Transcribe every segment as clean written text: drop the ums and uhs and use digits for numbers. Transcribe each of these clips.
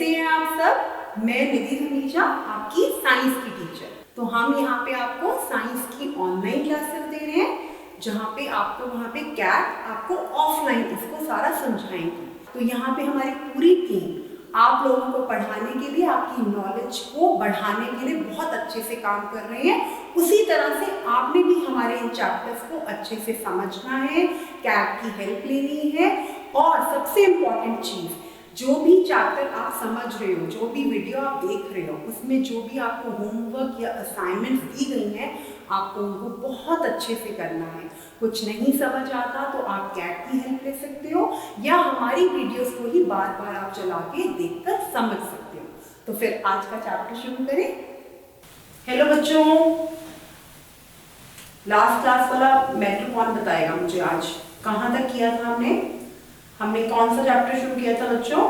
कैसे हैं आप सब? मैं निधि धमीजा, आपकी साइंस की टीचर। तो हम यहाँ पे आपको साइंस की ऑनलाइन क्लासेस दे रहे हैं, जहाँ पे आपको वहाँ पे कैट आपको ऑफलाइन उसको सारा समझाएंगे। तो यहाँ पे हमारी पूरी टीम आप लोगों को पढ़ाने के लिए, आपकी नॉलेज को बढ़ाने के लिए बहुत अच्छे से काम कर रहे हैं। उसी तरह से आपने भी हमारे इन चैप्टर्स को अच्छे से समझना है, कैट की हेल्प लेनी है। और सबसे इम्पॉर्टेंट चीज़, जो भी चैप्टर आप समझ रहे हो, जो भी वीडियो आप देख रहे हो, उसमें जो भी आपको होमवर्क या असाइनमेंट्स दी गई हैं, आपको उनको बहुत अच्छे से करना है। कुछ नहीं समझ आता तो आप कैट की हेल्प ले सकते हो, या हमारी वीडियोस को ही बार बार आप चला के देखकर समझ सकते हो। तो फिर आज का चैप्टर शुरू करें। हेलो बच्चों, लास्ट क्लास वाला मैटर कौन बताएगा मुझे? आज कहाँ तक किया था हमने कौन सा चैप्टर शुरू किया था बच्चों?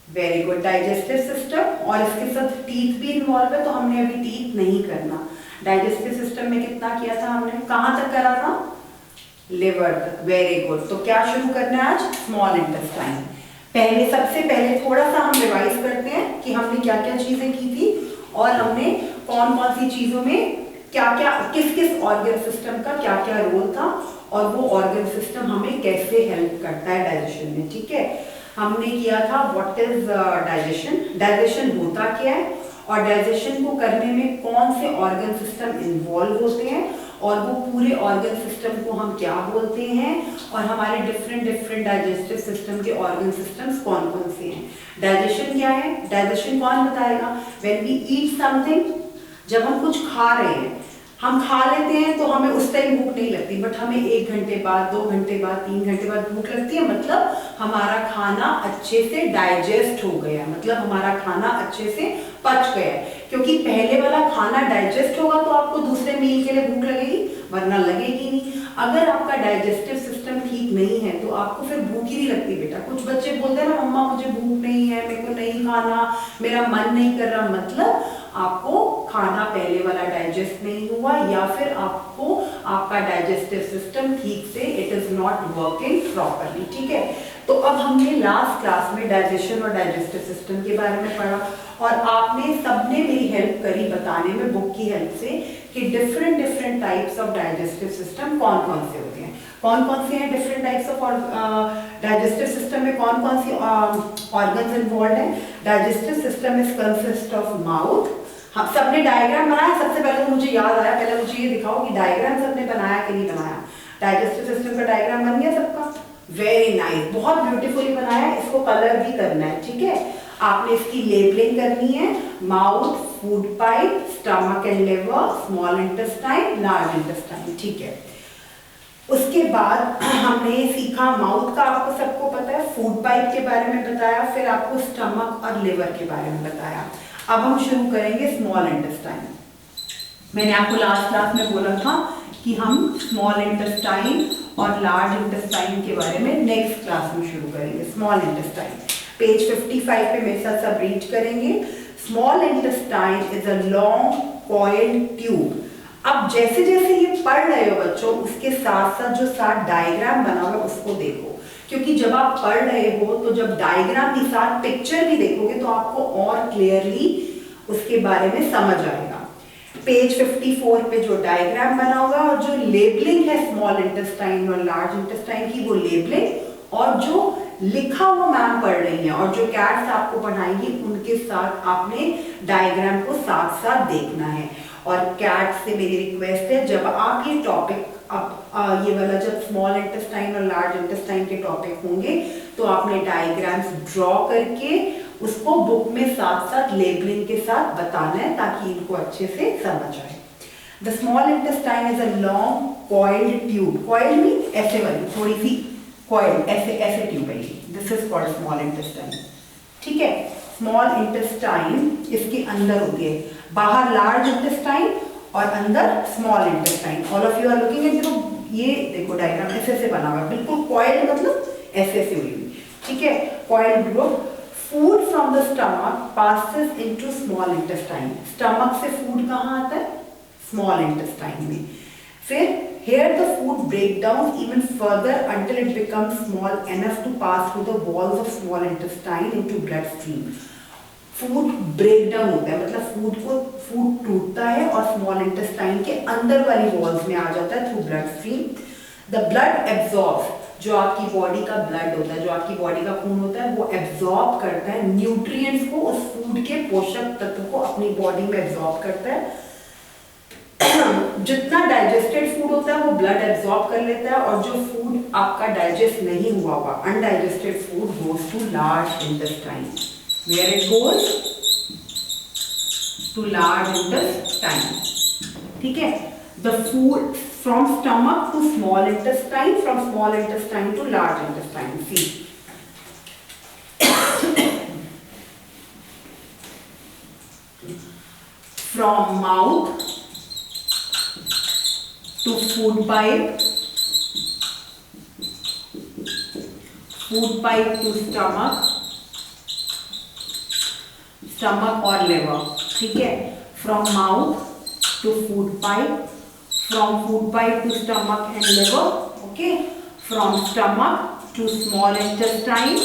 Very good, digestive system. और इसके साथ टीथ भी इन्वॉल्व है, तो हमने अभी टीथ नहीं करना। डाइजेस्टिव सिस्टम में कितना किया था हमने? कहाँ तक करा था? लिवर तक। Very good. तो क्या शुरू करना है आज? Small intestine. सबसे पहले थोड़ा सा हम रिवाइज करते हैं कि हमने क्या क्या चीजें की थी, और हमने कौन कौन सी चीजों में क्या क्या, किस किस ऑर्गन सिस्टम का क्या क्या रोल था, और वो ऑर्गन सिस्टम हमें कैसे हेल्प करता है डाइजेशन में। ठीक है, हमने किया था व्हाट इज डाइजेशन, डाइजेशन होता क्या है, और डाइजेशन को करने में कौन से ऑर्गन सिस्टम इन्वॉल्व होते हैं, और वो पूरे ऑर्गन सिस्टम को हम क्या बोलते हैं, और हमारे डिफरेंट डाइजेस्टिव सिस्टम के ऑर्गन सिस्टम्स कौन कौन से हैं। डाइजेशन क्या है? डाइजेशन कौन बताएगा? व्हेन वी ईट समथिंग, जब हम कुछ खा रहे हैं, हम खा लेते हैं तो हमें उस टाइम भूख नहीं लगती, बट हमें 1 घंटे बाद, 2 घंटे बाद, 3 घंटे बाद भूख लगती है। मतलब हमारा खाना अच्छे से डाइजेस्ट हो गया, मतलब हमारा खाना अच्छे से पच गया है। क्योंकि पहले वाला खाना डाइजेस्ट होगा तो आपको दूसरे मील के लिए भूख लगेगी, वरना लगेगी नहीं। अगर आपका डाइजेस्टिव सिस्टम ठीक नहीं है तो आपको फिर भूख ही नहीं लगती बेटा। कुछ बच्चे बोलते हैं ना, मम्मा मुझे भूख नहीं है, मेरे को नहीं खाना, मेरा मन नहीं कर रहा। मतलब आपको खाना पहले वाला डाइजेस्ट नहीं हुआ, या फिर आपको आपका डाइजेस्टिव सिस्टम ठीक से it is not working properly. ठीक है, तो अब हमने लास्ट क्लास में डाइजेशन और डाइजेस्टिव सिस्टम के बारे में पढ़ा, और आपने सबने मेरी हेल्प करी बताने में बुक की हेल्प से कि different types of digestive system कौन कौन से होते हैं, कौन कौन से हैं different types of digestive system में, कौन कौन सी ऑर्गन्स इन्वॉल्व हैं। Digestive system is consist of mouth. हाँ, सबने डायग्राम बनाया? सबसे पहले तो मुझे याद आया, पहले मुझे ये दिखाओ कि डायग्राम सबने बनाया कि नहीं बनाया। डाइजेस्टिव सिस्टम का डायग्राम बन गया सबका? वेरी नाइस, बहुत ब्यूटीफुली बनाया। इसको कलर भी करना है। ठीक है, आपने इसकी लेबलिंग करनी है। Mouth, food pipe, stomach and liver, small intestine, large intestine. ठीक है, उसके बाद हमने सीखा माउथ का, आपको सबको पता है, फूड पाइप के बारे में बताया, फिर आपको स्टमक और लिवर के बारे में बताया। अब हम शुरू करेंगे स्मॉल इंटेस्टाइन। मैंने आपको लास्ट क्लास में बोला था कि हम स्मॉल इंटेस्टाइन और लार्ज इंटेस्टाइन के बारे में नेक्स्ट क्लास में शुरू करेंगे। स्मॉल इंटेस्टाइन पेज 55 पे मेरे साथ सब रीड करेंगे। Small intestine is a long coiled tube. अब जैसे जैसे ये पढ़ रहे हो बच्चों, उसके साथ साथ जो साथ डायग्राम बना हुआ उसको देखो, क्योंकि जब आप पढ़ रहे हो तो जब डायग्राम के साथ पिक्चर भी देखोगे तो आपको और क्लियरली उसके बारे में समझ आएगा। पेज 54 पे जो डायग्राम बना होगा, और जो लेबलिंग है स्मॉल इंटेस्टाइन और लार्ज इंटेस्टाइन की, वो लेबलिंग, और जो लिखा हुआ मैम पढ़ रही हैं और जो कैट्स आपको पढ़ाएंगी उनके साथ आपने डायग्राम को साथ साथ देखना है। और कैट से मेरी रिक्वेस्ट है, जब आप ये टॉपिक ये वाला जब स्मॉल इंटेस्टाइन और लार्ज इंटेस्टाइन के टॉपिक होंगे तो आपने डायग्राम्स ड्रॉ करके उसको बुक में साथ साथ लेबलिंग के साथ बताना है, ताकि इनको अच्छे से समझ आए। The small intestine is a long coiled tube. Coiled means ऐसे वाली, थोड़ी सी कॉइल्ड, ऐसे ट्यूब है। This is called small intestine. ठीक है, स्मॉल इंटेस्टाइन इसके अंदर होती है, बाहर लार्ज इंटेस्टाइन और अंदर small intestine. All of you are looking at, ये देखो डायग्राम ऐसे बना हुआ है, बिल्कुल कॉइल्ड, मतलब ऐसे हुई हुई। ठीक है, coiled group. Food from the stomach passes into small intestine. Stomach से फूड कहाँ आता है? स्मॉल इंटेस्टाइन में। फिर here the food break down even further until it becomes small enough to pass through the walls of small intestine into blood stream. Food break down होता है, मतलब food टूटता है और स्मॉल इंटेस्टाइन के अंदर वाली वॉल्स में आ जाता है through blood stream. The blood absorbs, जो आपकी बॉडी का ब्लड होता है, जो आपकी बॉडी का खून होता है, वो एब्जॉर्ब करता है न्यूट्रिएंट्स को, उस फूड के पोषक तत्व को अपनी बॉडी में एब्जॉर्ब करता है. जितना डाइजेस्टेड फूड होता है वो ब्लड एब्जॉर्ब कर लेता है, और जो फूड आपका डाइजेस्ट नहीं हुआ होगा, undigested food, goes to large intestine. Where it goes? To large intestine. ठीक है. The food from stomach to small intestine, from small intestine to large intestine. See, from mouth to food pipe to stomach or liver. ठीक है. from mouth to food pipe, from food pipe to stomach and liver. okay. from stomach to small intestine.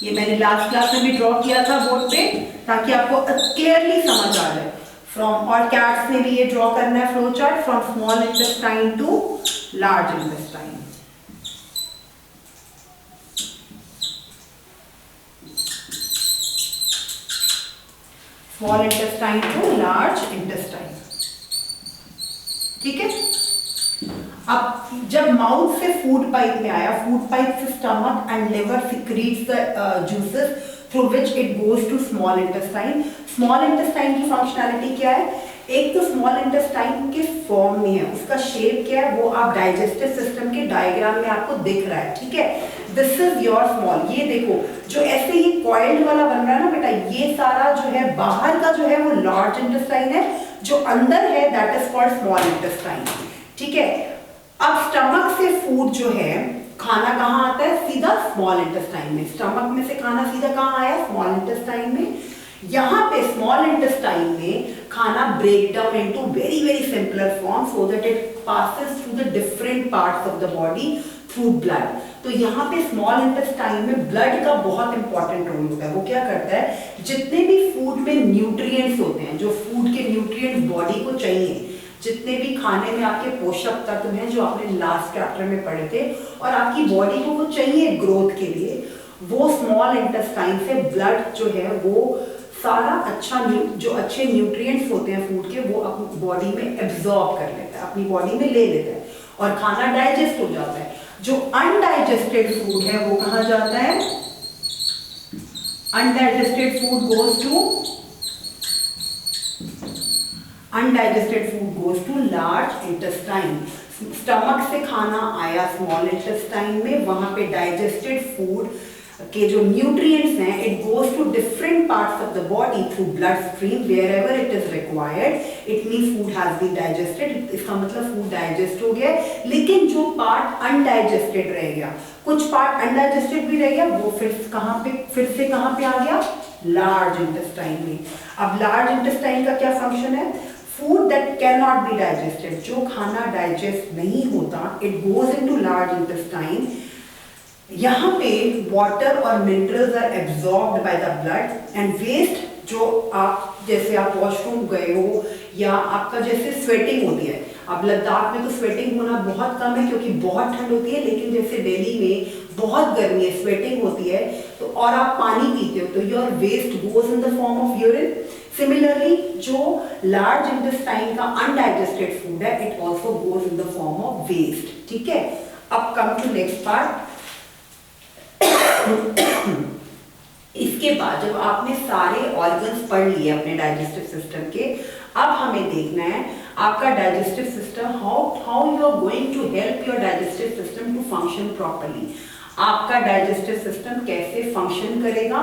ये मैंने last class में भी draw किया था board पे ताकि आपको क्लियरली समझ आ जाए. फ्रॉम, और कैट्स में भी ये ड्रॉ करना है flow chart, from small intestine to large intestine. Small intestine to large intestine. ठीक है. अब जब माउथ से फूड पाइप में आया, फूड पाइप से stomach and liver secretes the juices through which it goes to small intestine. small intestine की functionality क्या है? एक तो स्मॉल इंटेस्टाइन के फॉर्म में है, उसका शेप क्या है वो आप डाइजेस्टिव सिस्टम के डायग्राम में आपको दिख रहा है. ठीक है. This is your small. ये देखो जो ऐसे ये कॉइल्ड वाला बन रहा है ना बेटा, ये सारा जो है बाहर का जो है वो लार्ज इंटेस्टाइन है, जो अंदर है that is called small intestine. ठीक है. अब स्टमक से फूड जो है, खाना कहाँ आता है? सीधा स्मॉल इंटेस्टाइन में. स्टमक में से खाना सीधा कहाँ आया? स्मॉल इंटेस्टाइन में. यहाँ पे स्मॉल इंटेस्टाइन में खाना break down into very very simpler form so that it passes through the different parts of the body through blood. तो यहाँ पे स्मॉल इंटेस्टाइन में ब्लड का बहुत इंपॉर्टेंट रोल होता है. वो क्या करता है? जितने भी फूड में न्यूट्रिएंट्स होते हैं, जो फूड के न्यूट्रिएंट्स बॉडी को चाहिए, जितने भी खाने में आपके पोषक तत्व हैं जो आपने लास्ट चैप्टर में पढ़े थे और आपकी बॉडी को वो चाहिए ग्रोथ के लिए, वो स्मॉल इंटेस्टाइन से ब्लड जो है वो सारा जो अच्छे न्यूट्रिएंट्स होते हैं फूड के, वो अपनी बॉडी में एब्जॉर्ब कर लेता है, अपनी बॉडी में ले लेता है और खाना डाइजेस्ट हो जाता है. जो अनडाइजेस्टेड फूड है वो कहाँ जाता है? Undigested food goes to undigested food goes to large intestine. Stomach से खाना आया स्मॉल इंटेस्टाइन में, वहां पे डाइजेस्टेड फूड के जो न्यूट्रिएंट्स हैं, it goes to different parts of the body through blood stream wherever it is required. It means food has been digested. इसका मतलब फूड डाइजेस्ट हो गया, लेकिन जो पार्ट अनडाइजेस्टेड रह गया, कुछ पार्ट अनडाइजेस्टेड भी रह गया, वो फिर से कहाँ पे आ गया? लार्ज इंटेस्टाइन में. अब लार्ज इंटेस्टाइन का क्या फंक्शन है? Food that can not be digested, जो खाना डाइजेस्ट नहीं होता, it goes into large intestine. यहाँ पे वाटर और minerals are absorbed by the blood and waste, जो आप जैसे आप वॉशरूम गए हो या आपका जैसे स्वेटिंग होती है, अब लद्दाख में तो स्वेटिंग होना बहुत कम है क्योंकि बहुत ठंड होती है, लेकिन जैसे दिल्ली में बहुत गर्मी है, स्वेटिंग होती है, तो और आप पानी पीते हो तो your waste goes in the form of urine. Similarly जो लार्ज इंटेस्टाइन का अनडाइजेस्टेड फूड है, it also goes in the form of waste. ठीक है. अब कम टू नेक्स्ट पार्ट. इसके बाद जब आपने सारे ऑर्गन्स पढ़ लिए अपने डाइजेस्टिव सिस्टम के, अब हमें देखना है आपका digestive system, how you are going to help your digestive system to function properly. आपका डाइजेस्टिव सिस्टम कैसे फंक्शन करेगा,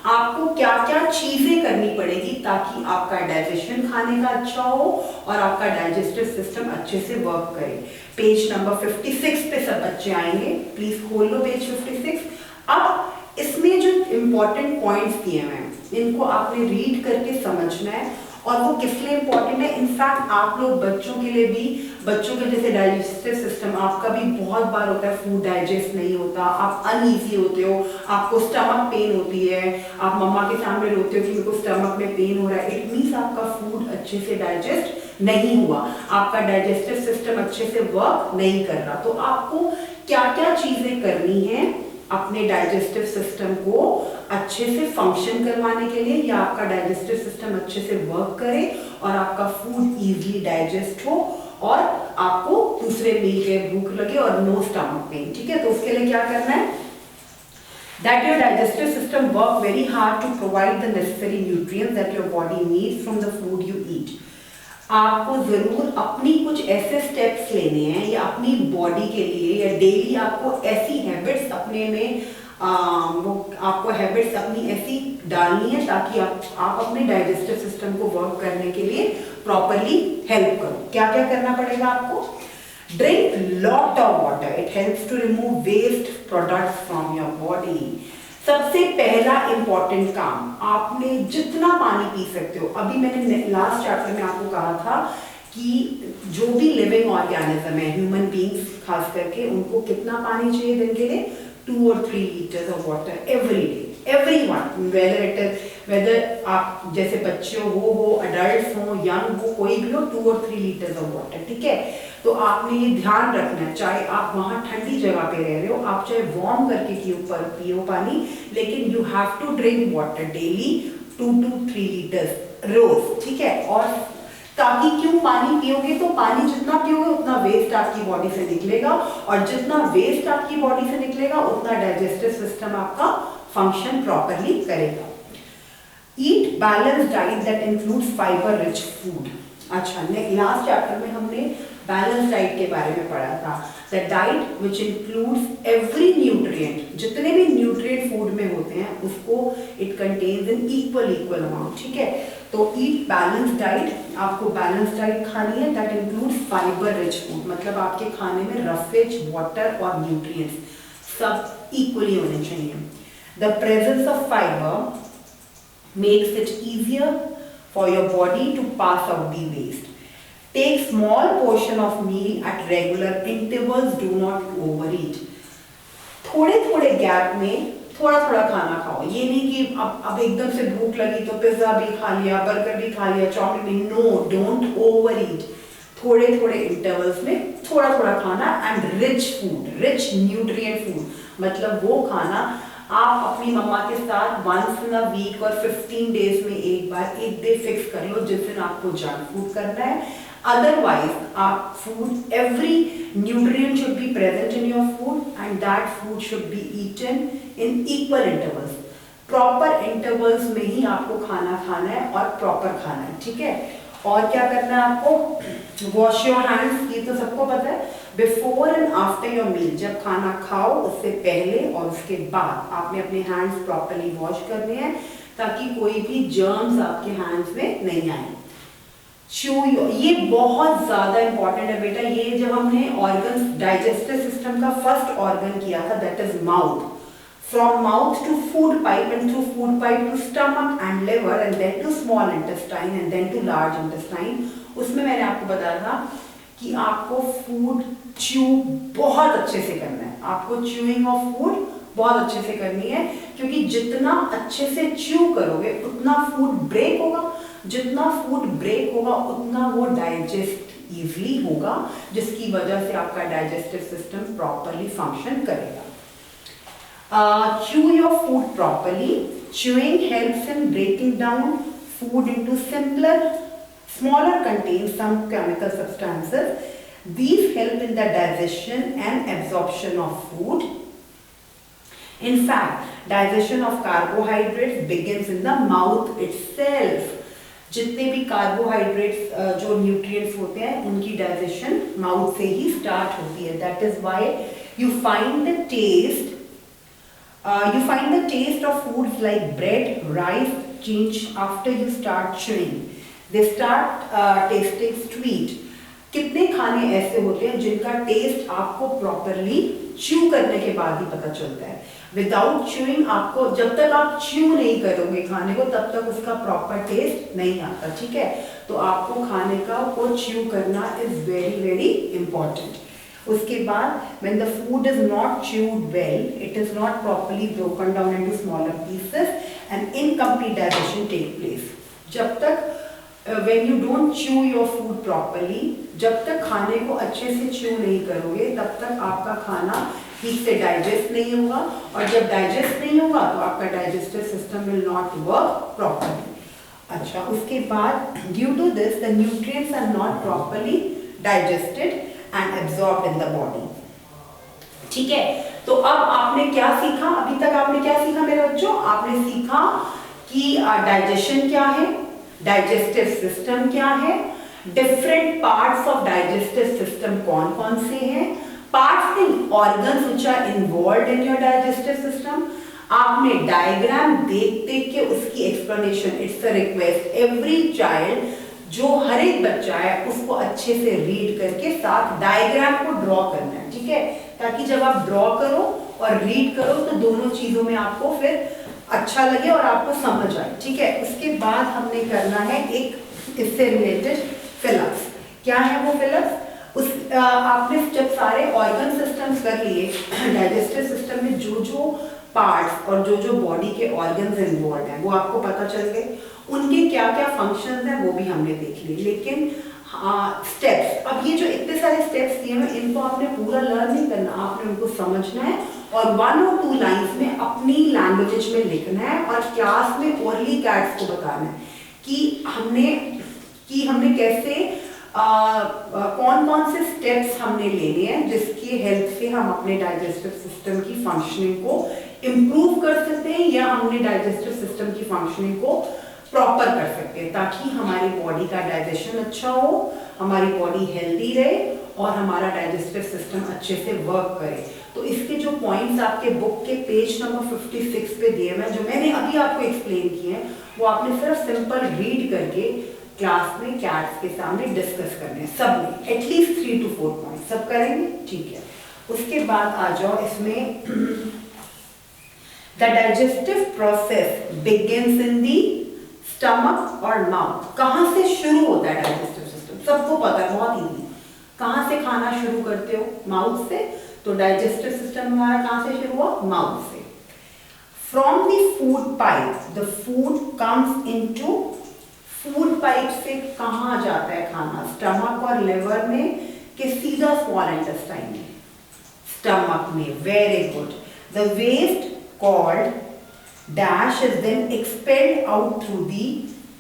आपको क्या क्या चीजें करनी पड़ेगी ताकि आपका डाइजेशन खाने का अच्छा हो और आपका डाइजेस्टिव सिस्टम अच्छे से वर्क करे. पेज नंबर 56 पे सब बच्चे आएंगे, प्लीज खोल लो पेज 56. अब इसमें जो इंपॉर्टेंट पॉइंट्स दिए हैं इनको आपने रीड करके समझना है और वो किस लिए इम्पोर्टेंट है? इनफैक्ट आप लोग बच्चों के लिए भी, बच्चों के जैसे डाइजेस्टिव सिस्टम आपका भी बहुत बार होता है फूड डाइजेस्ट नहीं होता, आप अनईजी होते हो, आपको स्टमक पेन होती है, आप मम्मा के सामने रोते हो कि मेरे को स्टमक में पेन हो रहा है, इट मीन्स आपका फूड अच्छे से डाइजेस्ट नहीं हुआ, आपका डाइजेस्टिव सिस्टम अच्छे से वर्क नहीं कर रहा। तो आपको क्या क्या चीजें करनी है अपने डाइजेस्टिव सिस्टम को अच्छे से फंक्शन करवाने के लिए, या आपका डाइजेस्टिव सिस्टम अच्छे से वर्क करे और आपका फूड इजीली डाइजेस्ट हो और आपको दूसरे मील के भूख लगे और नो स्टमक पेन। ठीक है, तो उसके लिए क्या करना है? That your digestive system work very hard to provide the necessary nutrients that your body needs from the food you eat. आपको जरूर अपनी कुछ ऐसे स्टेप्स लेने हैं या अपनी बॉडी के लिए, या डेली आपको ऐसी हैबिट्स अपने में वो आपको हैबिट्स अपनी ऐसी डालनी है ताकि आप अपने डाइजेस्टिव सिस्टम को वर्क करने के लिए प्रॉपरली हेल्प करो। क्या क्या करना पड़ेगा आपको? Drink lot of water, it helps to remove waste products from your body. सबसे पहला इंपॉर्टेंट काम, आपने जितना पानी पी सकते हो, अभी मैंने लास्ट चैप्टर में आपको कहा था कि जो भी लिविंग ऑर्गेनिज्म है, ह्यूमन बींग्स खास करके, उनको कितना पानी चाहिए दिन के लिए? 2 or 3 liters of water every day. Everyone, whether आप जैसे बच्चे हो, अडल्ट हो, यंग हो, कोई भी हो, 2 or 3 liters of water। ठीक है, तो आपने ये ध्यान रखना है, चाहे आप वहां ठंडी जगह पे रह रहे हो, आप चाहे वार्म करके के ऊपर पियो पानी, लेकिन you have to drink water daily 2 to 3 liters रोज। ठीक है, और ताकि क्यों पानी पियोगे तो पानी जितना पियोगे उतना वेस्ट आपकी बॉडी से निकलेगा, और जितना वेस्ट आपकी बॉडी से निकलेगा उतना डाइजेस्टिव सिस्टम आपका फंक्शन प्रॉपरली करेगा। Eat balance diet that includes fibre rich food. अच्छा, लास्ट चैप्टर में हमने बैलेंस डाइट के बारे में पढ़ा था। The diet which includes every nutrient, जितने भी न्यूट्रिएंट फूड में होते हैं उसको it contains in equal amount. ठीक है, तो ईट बैलेंस डाइट, आपको बैलेंस डाइट खानी है that includes fibre rich food, मतलब आपके खाने में रफेज, वाटर और न्यूट्रिएंट्स सब इक्वली होने चाहिए। The presence of fibre makes it easier for your body to pass out the waste. Take small portion of meal at regular intervals. Do not overeat. थोड़े थोड़े गैप में थोड़ा थोड़ा खाना खाओ। ये नहीं कि अब एकदम से भूख लगी तो पिज्जा भी खा लिया, बर्गर भी खा लिया, चाउमीन भी। No, don't overeat. थोड़े थोड़े इंटरवल्स में थोड़ा थोड़ा खाना, and rich food, rich nutrient food, मतलब वो खाना आप अपनी मम्मा के साथ वंस इन अ वीक और 15 डेज में एक बार, एक डे फिक्स कर लो जिस दिन आपको जंक फूड करना है। Otherwise, every nutrient should be present in your food, and that food should be eaten in equal intervals. Proper intervals में ही आपको खाना खाना है और proper खाना है। ठीक है, और क्या करना है आपको? Wash your hands, ये तो सबको पता है। Before and after your meal, जब खाना खाओ उससे पहले और उसके बाद आपने अपने hands properly wash करने हैं ताकि कोई भी germs आपके hands में नहीं आए। ये बहुत ज्यादा इंपॉर्टेंट है बेटा। ये जब हमने ऑर्गन, डाइजेस्टिव सिस्टम का फर्स्ट ऑर्गन किया था, that is mouth. From mouth to food pipe, and through food pipe to stomach and liver, and then to small intestine, and then to large intestine. उसमें मैंने आपको बताया था कि आपको फूड च्यू बहुत अच्छे से करना है। आपको च्यूइंग ऑफ फूड बहुत अच्छे से करनी है, क्योंकि जितना अच्छे से च्यू करोगे उतना फूड ब्रेक होगा, जितना फूड ब्रेक होगा उतना वो डाइजेस्ट इजीली होगा, जिसकी वजह से आपका डाइजेस्टिव सिस्टम प्रॉपरली फंक्शन करेगा। Chew your food properly. Chewing helps in breaking down food into simpler, smaller contains some chemical substances. These help in the digestion and absorption of food. In fact, digestion of carbohydrates begins in the mouth itself. जितने भी carbohydrates जो nutrients होते हैं उनकी digestion mouth से ही start होती है। That is why you find the taste of foods like bread, rice change after you start chewing. They start tasting sweet. कितने खाने ऐसे होते हैं जिनका टेस्ट आपको प्रॉपरली च्यू करने के बाद ही पता चलता है। विदाउट च्यूइंग आपको, जब तक आप च्यू नहीं करोगे खाने को तब तक उसका प्रॉपर टेस्ट नहीं आता, ठीक है। तो आपको खाने को च्यू करना इज वेरी वेरी इंपॉर्टेंट। उसके बाद when the food is not chewed well, it is not properly broken down into smaller pieces and incomplete digestion take place। जब तक when you don't chew your food properly, जब तक खाने को अच्छे से च्यू नहीं करोगे तब तक आपका खाना ठीक से डाइजेस्ट नहीं होगा, और जब डाइजेस्ट नहीं होगा तो आपका digestive system will not work properly. अच्छा, उसके बाद due to this the nutrients are not properly digested and absorbed in the body, ठीक है। तो अब आपने क्या सीखा, अभी तक आपने क्या सीखा मेरे बच्चों? आपने सीखा कि डाइजेशन क्या है, डाइजेस्टिव सिस्टम क्या है, different parts of digestive system कौन कौन से हैं, पार्ट्स नहीं, organs which are involved in your digestive system. आपने डायग्राम देख देख के उसकी explanation, it's a request every child, जो हर एक बच्चा है उसको अच्छे से रीड करके साथ डायग्राम को ड्रॉ करना है, ठीक है, ताकि जब आप ड्रॉ करो और रीड करो तो दोनों चीजों में आपको फिर अच्छा लगे और आपको समझ आए, ठीक है। उसके बाद हमने करना है एक इससे रिलेटेड फिलअप्स। क्या है वो फिलअप्स? आपने जब सारे ऑर्गन सिस्टम्स कर लिए, डाइजेस्टिव सिस्टम में जो जो पार्ट्स और जो जो बॉडी के ऑर्गन्स इन्वॉल्व हैं वो आपको पता चल गए, उनके क्या क्या फंक्शंस हैं वो भी हमने देख लिए। लेकिन स्टेप्स, अब ये जो इतने सारे स्टेप्स दिए हैं इनको आपने पूरा लर्न नहीं करना, आपने उनको समझना है और 1 और 2 लाइंस में अपनी लैंग्वेज में लिखना है और क्लास में ओरली कैट्स को बताना है कि हमने कैसे कौन कौन से स्टेप्स हमने लेने हैं जिसकी हेल्प से हम अपने डाइजेस्टिव सिस्टम की फंक्शनिंग को इम्प्रूव कर सकते हैं या हमने डाइजेस्टिव सिस्टम की फंक्शनिंग को प्रॉपर कर सकते हैं, ताकि हमारी बॉडी का डाइजेशन अच्छा हो, हमारी बॉडी हेल्दी रहे और हमारा डाइजेस्टिव सिस्टम अच्छे से वर्क करे। तो इसके जो पॉइंट्स आपके बुक के पेज नंबर 56 पे दिए हुए हैं, जो मैंने अभी आपको एक्सप्लेन किए हैं, वो आपने सिर्फ सिंपल रीड करके क्लास में कैट्स के सामने डिस्कस करने हैं, सब में एटलीस्ट 3 to 4 पॉइंट सब करेंगे, ठीक है। उसके बाद आ जाओ इसमें the digestive process begins in the stomach और माउथ। कहाँ से शुरू होता है डाइजेस्टिव सिस्टम? सबको पता है, बहुत इजी। कहाँ से खाना शुरू करते हो? माउथ से। तो डाइजेस्टिव सिस्टम हमारा कहाँ से शुरू हुआ? माउथ से। From the food pipe the food comes into, food pipe से कहाँ जाता है खाना? स्टमक और लिवर में कि सीधा स्मॉल इंटेस्टाइन में? स्टमक में, very good. The waste called dash is then expelled out through the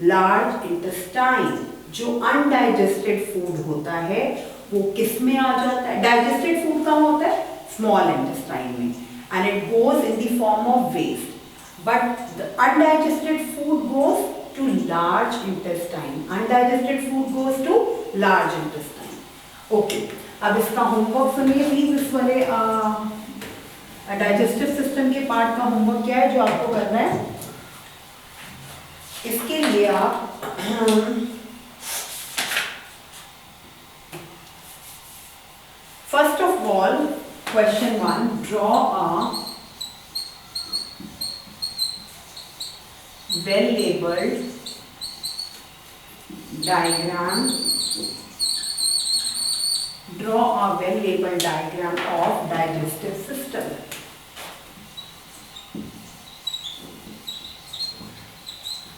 large intestine. जो अनडाइजेस्टेड फूड होता है वो किस में आ जाता है? डाइजेस्टेड फूड कहाँ होता है? स्मॉल इंटेस्टाइन में, and it goes in the form of waste. But the undigested food goes to large intestine, undigested food goes to large intestine. Okay, अब इसका होमवर्क सुनिए प्लीज। इस वाले डाइजेस्टिव सिस्टम के पार्ट का होमवर्क क्या है जो आपको करना है? इसके लिए आप first of all question 1, draw a well labeled diagram, draw a well labeled diagram of digestive system।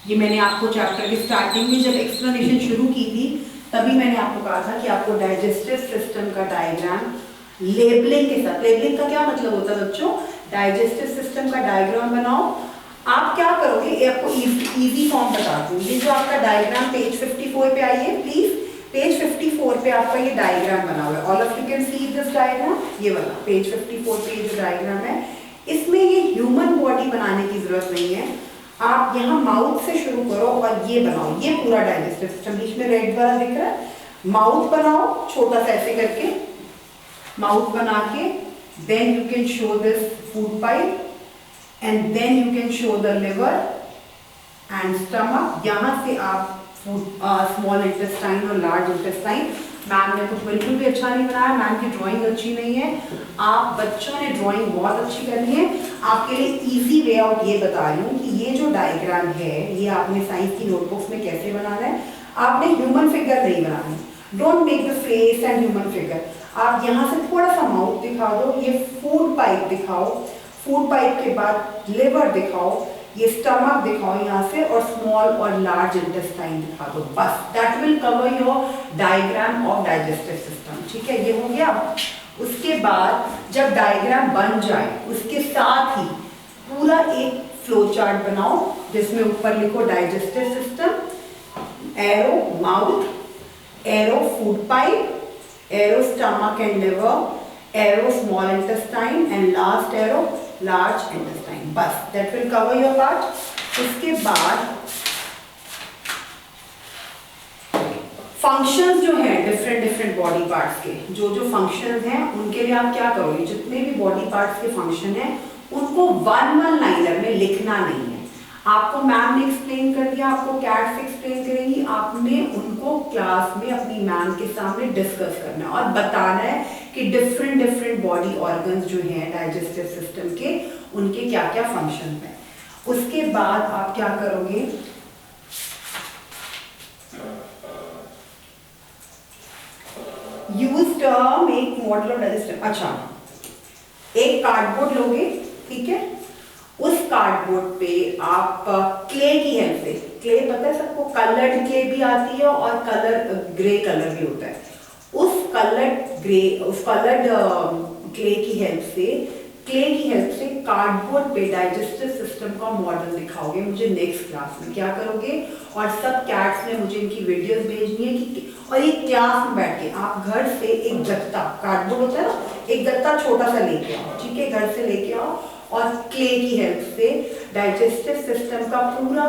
ये मैंने आपको चैप्टर की स्टार्टिंग में जब एक्सप्लेनेशन शुरू की थी तभी मैंने आपको कहा था कि आपको डाइजेस्टिव सिस्टम का डायग्राम लेबलिंग के साथ, लेबलिंग का क्या मतलब होता है बच्चों? डाइजेस्टिव सिस्टम का डायग्राम बनाओ। आप क्या करोगे, आपको इजी फॉर्म बताती हूँ। ये जो आपका डायग्राम पेज 54 पे आइए प्लीज। पेज 54 पे आपका ये डायग्राम बना हुआ है। All of you can see this diagram, ये वाला पेज 54 पे जो डायग्राम है, इसमें ये ह्यूमन बॉडी बनाने की जरूरत नहीं है। आप यहाँ माउथ से शुरू करो और ये बनाओ, ये पूरा डाइजेस्टिव सिस्टम। बीच में रेड वाला दिख रहा है, माउथ बनाओ छोटा सा ऐसे करके, माउथ बना के then you can show this food pipe and then you can show the liver and stomach। यहाँ से आप फूड स्मॉल इंटेस्टाइन और लार्ज इंटेस्टाइन मैम ने कुछ बिल्कुल भी अच्छा नहीं बनाया, मैम की ड्राइंग अच्छी नहीं है। आप बच्चों ने ड्राइंग बहुत अच्छी करनी है। आपके लिए इजी वे आउट ये बता रही हूँ कि ये जो डायग्राम है ये आपने साइंस की नोटबुक्स में कैसे बनाना है। आपने ह्यूमन फिगर नहीं बनाना है, don't make the face and human figure. आप यहाँ से थोड़ा सा माउथ दिखा दो, ये फूड पाइप दिखाओ, फूड पाइप के बाद लिवर दिखाओ, ये स्टमक दिखाओ यहाँ से, और स्मॉल और लार्ज इंटेस्टाइन दिखा दो, बस। That will cover your diagram of digestive system. ठीक है, ये हो गया। उसके बाद जब डायग्राम बन जाए उसके साथ ही पूरा एक फ्लो चार्ट बनाओ जिसमें ऊपर लिखो digestive system, arrow mouth, arrow food pipe, arrow stomach and liver, arrow small intestine and last arrow large intestine, बस। That will cover your part. उसके बाद फंक्शंस जो हैं डिफरेंट बॉडी पार्ट्स के, जो फंक्शंस हैं उनके लिए आप क्या करोगे, जितने भी बॉडी पार्ट्स के फंक्शन हैं उनको वन लाइनर में लिखना नहीं है। आपको मैम ने एक्सप्लेन कर दिया, आपको कैट्स एक्सप्लेन करेंगी, आपने उनको क्लास में अपनी मैम के सामने डिस्कस करना है और बताना है कि डिफरेंट बॉडी ऑर्गन्स जो हैं डाइजेस्टिव सिस्टम के, उनके क्या क्या फंक्शन हैं। उसके बाद आप क्या करोगे, यूज टर्म एक मॉडल ऑफ डाइजेस्टिव। अच्छा, एक कार्डबोर्ड लोगे, ठीक है, उस कार्डबोर्ड पे आप क्ले की हेल्प से, क्ले पता है सबको, कलर्ड क्ले भी आती है और कलर ग्रे कलर भी होता है, उस कलर्ड क्ले की हेल्प से कार्डबोर्ड पे डाइजेस्टिव सिस्टम का मॉडल दिखाओगे मुझे नेक्स्ट क्लास में। क्या करोगे, और सब कैट्स ने मुझे इनकी वीडियोस भेजनी है कि, और एक क्लास में बैठ के आप घर से एक गत्ता, कार्डबोर्ड होता है ना, एक गत्ता छोटा सा लेके आओ, ठीक है, घर से लेके आओ और क्ले की हेल्प से डाइजेस्टिव सिस्टम का पूरा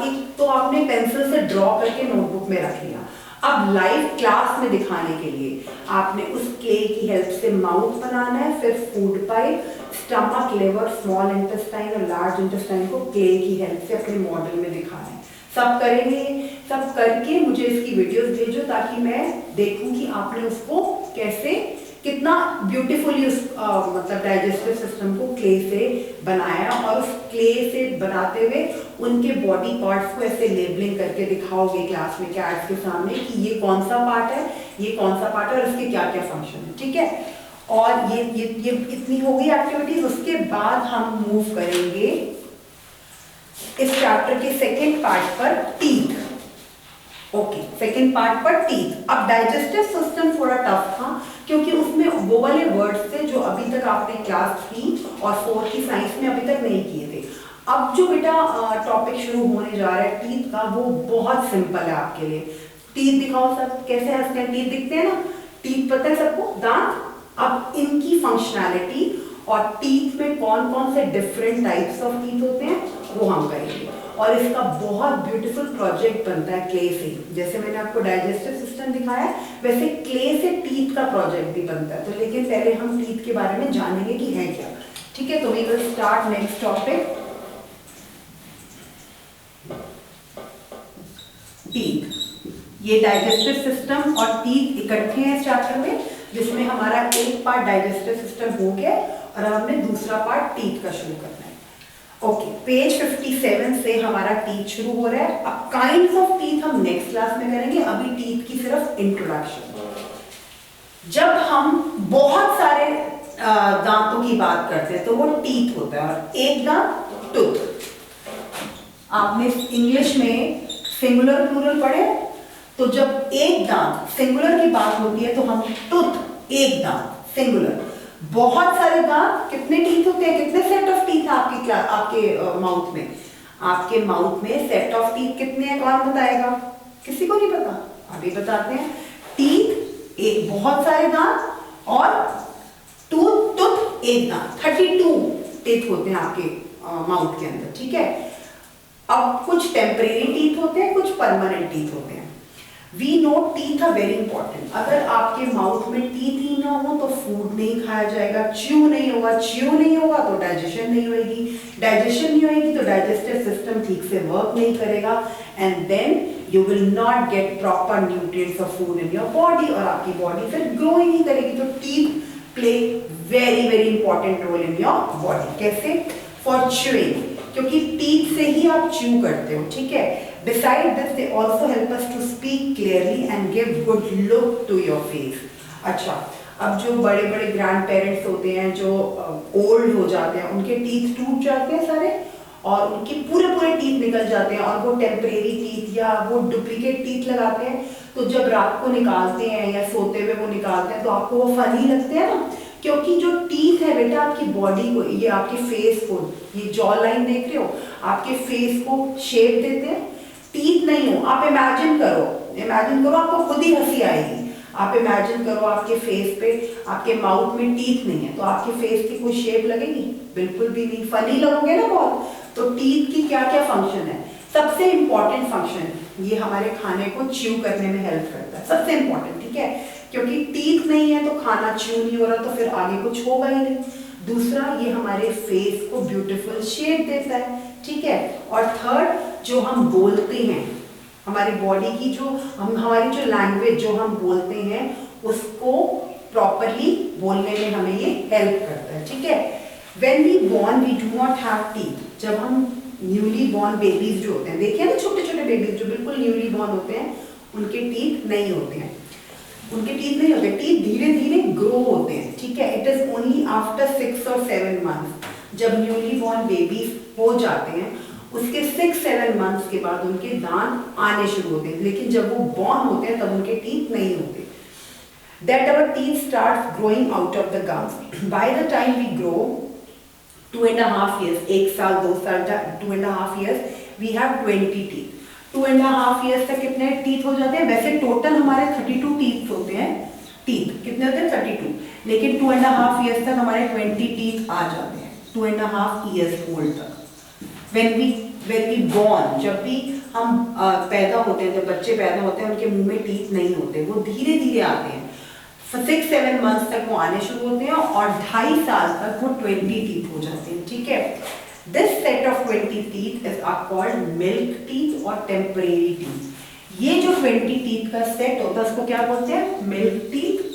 एक तो आपने पेंसिल से ड्रॉ करके नोटबुक में रख लिया। अब लाइव क्लास में दिखाने के लिए आपने उस क्ले की हेल्प से माउथ बनाना है, फिर food pipe, stomach, liver, small intestine और लार्ज इंटेस्टाइन को क्ले की हेल्प से अपने मॉडल में दिखाना है। सब करेंगे, सब करके मुझे इसकी वीडियोस भेजो ताकि मैं देखूं कि आपने उसको कैसे, कितना ब्यूटीफुली उस मतलब डाइजेस्टिव सिस्टम को क्ले से बनाया, और उस क्ले से बनाते हुए उनके बॉडी पार्ट्स को ऐसे लेबलिंग करके दिखाओगे क्लास में कैट्स के सामने कि ये कौन सा पार्ट है, ये कौन सा पार्ट है और इसके क्या क्या फंक्शन है। ठीक है, और ये इतनी हो गई एक्टिविटीज। उसके बाद हम मूव करेंगे इस चैप्टर के सेकेंड पार्ट पर, टीथ। ओके, सेकेंड पार्ट पर टीथ। अब डाइजेस्टिव सिस्टम थोड़ा टफ था क्योंकि उसमें वो वाले वर्ड्स थे जो अभी तक आपने क्लास 3 और 4 की साइंस में अभी तक नहीं किए थे। अब जो बेटा टॉपिक शुरू होने जा रहा है टीथ का, वो बहुत सिंपल है आपके लिए। टीथ दिखाओ सब, कैसे हंसते हैं, टीथ दिखते हैं ना, टीथ पता है सबको, दांत। अब इनकी फंक्शनैलिटी और टीथ में कौन कौन से डिफरेंट टाइप्स ऑफ टीथ होते हैं वो हम करेंगे, और इसका बहुत ब्यूटीफुल प्रोजेक्ट बनता है क्ले से। जैसे मैंने आपको डाइजेस्टिव सिस्टम दिखाया वैसे क्ले से टीथ का प्रोजेक्ट भी बनता है। तो लेकिन पहले हम टीथ के बारे में जानेंगे कि है क्या। ठीक है, तो we will start next topic, teeth. ये डाइजेस्टिव सिस्टम और टीथ इकट्ठे हैं इस चैप्टर में, जिसमें हमारा एक पार्ट डाइजेस्टिव सिस्टम हो गया और अब हमने दूसरा पार्ट टीथ का शुरू करना है। ओके, पेज 57 से हमारा टीथ शुरू हो रहा है। अब काइंड्स ऑफ टीथ हम नेक्स्ट क्लास में करेंगे, अभी टीथ की सिर्फ इंट्रोडक्शन। जब हम बहुत सारे दांतों की बात करते हैं तो वो टीथ होता है, और एक दांत टूथ। आपने इंग्लिश में सिंगुलर प्लूरल पढ़े, तो जब एक दांत सिंगुलर की बात होती है तो हम टूथ, एक दांत सिंगुलर। बहुत सारे दांत, कितने टीथ होते हैं, कितने सेट ऑफ टीथ है आपके माउथ में? आपके माउथ में सेट ऑफ टीथ कितने हैं, कौन बताएगा? किसी को नहीं पता, अभी बताते हैं। टीथ एक, बहुत सारे दांत, और टूथ एक दांत, 32 टीथ होते हैं आपके माउथ के अंदर। ठीक है, अब कुछ टेम्परेरी टीथ होते हैं, कुछ परमानेंट टीथ होते हैं। We know teeth are very important. अगर आपके माउथ में टीथ ही ना हो तो फूड नहीं खाया जाएगा, च्यू नहीं होगा तो डाइजेशन नहीं होगी, डाइजेशन नहीं होगी तो डाइजेस्टिव सिस्टम ठीक से वर्क नहीं करेगा, and then you will not get proper nutrients of food in your body, और आपकी बॉडी फिर ग्रो ही नहीं करेगी। तो teeth play very very important role in your body. कैसे? फॉर च्यूइंग, क्योंकि टीथ से ही आप च्यू करते हो, ठीक है। Besides this, they also help us to speak clearly and give good look to your face. अच्छा, अब जो बड़े बड़े ग्रैंड पेरेंट्स होते हैं, जो ओल्ड हो जाते हैं, उनके टीथ टूट जाते हैं सारे, और उनके पूरे पूरे टीथ निकल जाते हैं, और वो टेम्परेरी टीथ या वो डुप्लीकेट टीथ लगाते हैं। तो जब रात को निकालते हैं या सोते हुए वो निकालते हैं तो आपको वो फनी लगते हैं ना, क्योंकि जो टीथ है बेटा आपकी बॉडी को, ये आपके फेस को, ये जॉ लाइन देख रहे हो, आपके फेस को शेप देते हैं। टीथ नहीं हो, आप इमेजिन करो आपको खुद ही हंसी आएगी। आप इमेजिन करो आपके फेस पे, आपके माउथ में टीथ नहीं है, तो आपके फेस की कोई शेप लगेगी? बिल्कुल भी नहीं, फनी लगोगे ना बहुत। तो टीथ की क्या क्या फंक्शन है? सबसे इंपॉर्टेंट फंक्शन, ये हमारे खाने को च्यू करने में हेल्प करता है, सबसे इंपॉर्टेंट, ठीक है। क्योंकि टीथ नहीं है तो खाना च्यू नहीं हो रहा, तो फिर आगे कुछ होगा ही नहीं। दूसरा, ये हमारे फेस को ब्यूटीफुल शेप देता है, ठीक है। और थर्ड, जो हम बोलते हैं, हमारी बॉडी की जो हमारी जो लैंग्वेज जो हम बोलते हैं उसको प्रॉपरली बोलने में हमें ये हेल्प करता है, ठीक है। When we born we do not have teeth. जब हम न्यूली बॉर्न बेबीज जो होते हैं, देखिए ना छोटे छोटे बेबीज जो बिल्कुल न्यूली बॉर्न होते हैं, उनके टीथ नहीं होते हैं, टीथ धीरे धीरे ग्रो होते हैं, ठीक है। इट इज ओनली आफ्टर 6 और 7 मंथ्स, जब न्यूली बॉर्न बेबीज हो जाते हैं उसके 6-7 मंथ्स के बाद उनके दांत आने शुरू होते हैं, लेकिन जब वो बॉर्न होते हैं तब उनके टीथ नहीं होते। That our teeth starts growing out of the gums. By the time we grow 2.5 years, 1 साल 2 साल 2.5 years, we have 20 teeth. 2.5 years तक कितने टीथ हो जाते हैं? वैसे टोटल हमारे 32 टीथ होते हैं। टीथ कितने होते हैं? 32, लेकिन 2.5 years तक हमारे 20 टीथ आ जाते हैं, 2.5 years old तक। When we born, जब भी हम पैदा होते हैं, जब बच्चे पैदा होते हैं, उनके मुंह में टीथ नहीं होते, वो धीरे धीरे आते हैं। 6-7 मंथ्स तक वो आने शुरू होते हैं और 2.5 साल तक वो 20 टीथ हो जाते हैं, ठीक है। This set of 20 teeth is called milk teeth और टेम्परेरी टीथ। ये जो 20 टीथ का सेट होता है उसको क्या बोलते हैं? Milk teeth.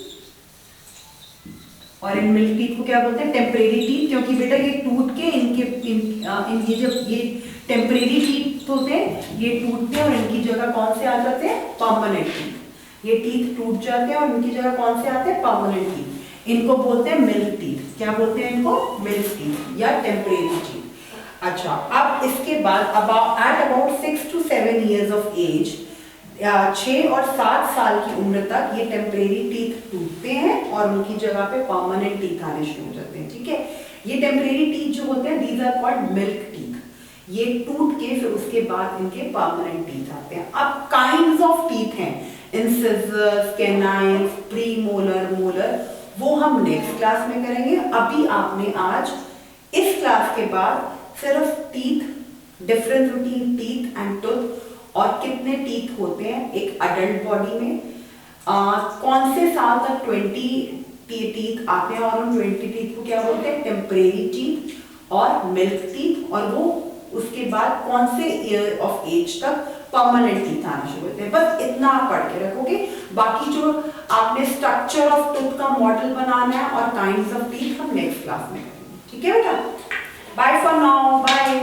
और इन मिल्क टीथ को क्या बोलते हैं? टेम्परेरी टीथ, क्योंकि बेटा ये टूट के इनके जब ये टेम्परेरी टीथ होते हैं, ये टूटते हैं और इनकी जगह कौन से आ जाते हैं? Permanent teeth. ये टीथ टूट जाते हैं और इनकी जगह कौन से आते हैं? Permanent teeth. इनको बोलते हैं मिल्क टीथ। क्या बोलते हैं इनको? मिल्क टीथ या टेम्परेरी टीथ। अच्छा, अब इसके बाद about 6 to 7 years of age, 6 और 7 साल की उम्र तक ये टेम्परेरी टीथ टूटते हैं और उनकी जगह पे परमानेंट टीथ आने शुरू हो जाते हैं, ठीक है। ये टेम्परेरी टीथ जो होते हैं, these are called milk teeth. ये टूट के फिर उसके बाद इनके परमानेंट टीथ आते हैं। अब काइंड्स ऑफ टीथ हैं, इंसिजर्स, कैनाइन्स, प्रीमोलर, मोलर, वो हम नेक्स्ट क्लास में करेंगे। अभी आपने आज इस क्लास के बाद सिर्फ teeth, difference between teeth and tooth और कितने टीथ होते हैं एक अडल्ट बॉडी में, कौन से साल तक 20 टीथ आते हैं और उन 20 टीथ को क्या बोलते हैं? टेम्परेरी टीथ और मिल्क टीथ। और वो उसके बाद कौन से ईयर ऑफ एज तक परमानेंट टीथ आना शुरू होते हैं। बस इतना आप पढ़ के रखोगे। बाकी जो आपने स्ट्रक्चर ऑफ टूथ का मॉडल बनाना है और काइंड्स ऑफ टीथ हम नेक्स्ट क्लास में करेंगे, ठीक है बेटा। Bye for now, bye.